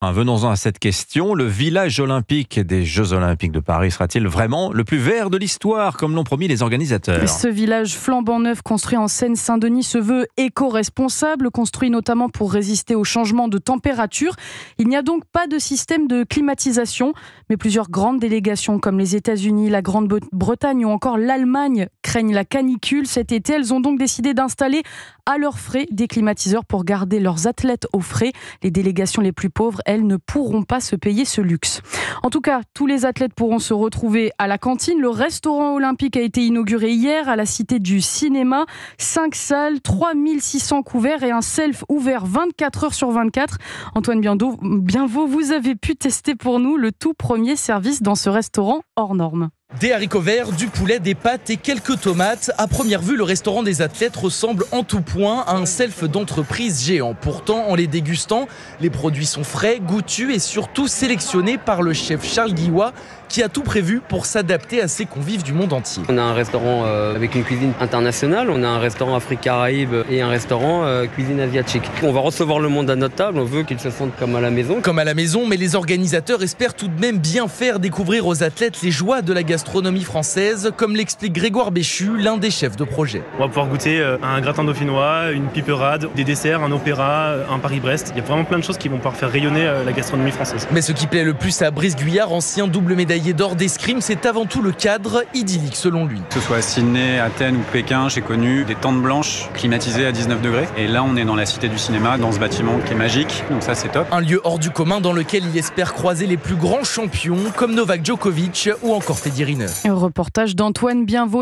Venons-en à cette question. Le village olympique des Jeux Olympiques de Paris sera-t-il vraiment le plus vert de l'histoire, comme l'ont promis les organisateurs ? Ce village flambant neuf construit en Seine-Saint-Denis se veut éco-responsable, construit notamment pour résister aux changements de température. Il n'y a donc pas de système de climatisation, mais plusieurs grandes délégations comme les États-Unis, la Grande-Bretagne ou encore l'Allemagne craignent la canicule cet été. Elles ont donc décidé d'installer à leurs frais des climatiseurs pour garder leurs athlètes au frais. Les délégations les plus pauvres, elles, ne pourront pas se payer ce luxe. En tout cas, tous les athlètes pourront se retrouver à la cantine. Le restaurant olympique a été inauguré hier à la Cité du Cinéma. 5 salles, 3600 couverts et un self ouvert 24 heures sur 24. Antoine Bienvaux, vous avez pu tester pour nous le tout premier service dans ce restaurant hors norme. Des haricots verts, du poulet, des pâtes et quelques tomates. À première vue, le restaurant des athlètes ressemble en tout point à un self d'entreprise géant. Pourtant, en les dégustant, les produits sont frais, goûtus et surtout sélectionnés par le chef Charles Guillois, qui a tout prévu pour s'adapter à ses convives du monde entier. On a un restaurant avec une cuisine internationale, on a un restaurant Afrique-Caraïbes et un restaurant cuisine asiatique. On va recevoir le monde à notre table, on veut qu'ils se sentent comme à la maison. Comme à la maison, mais les organisateurs espèrent tout de même bien faire découvrir aux athlètes les joies de la gastronomie française, comme l'explique Grégoire Béchu, l'un des chefs de projet. On va pouvoir goûter un gratin dauphinois, une piperade, des desserts, un opéra, un Paris-Brest. Il y a vraiment plein de choses qui vont pouvoir faire rayonner la gastronomie française. Mais ce qui plaît le plus à Brice Guyard, ancien double médaillé d'or d'escrime, c'est avant tout le cadre idyllique selon lui. Que ce soit à Sydney, Athènes ou Pékin, j'ai connu des tentes blanches climatisées à 19 degrés. Et là, on est dans la Cité du Cinéma, dans ce bâtiment qui est magique. Donc ça, c'est top. Un lieu hors du commun dans lequel il espère croiser les plus grands champions comme Novak Djokovic ou encore Teddy Riner. Un reportage d'Antoine Bienvaux.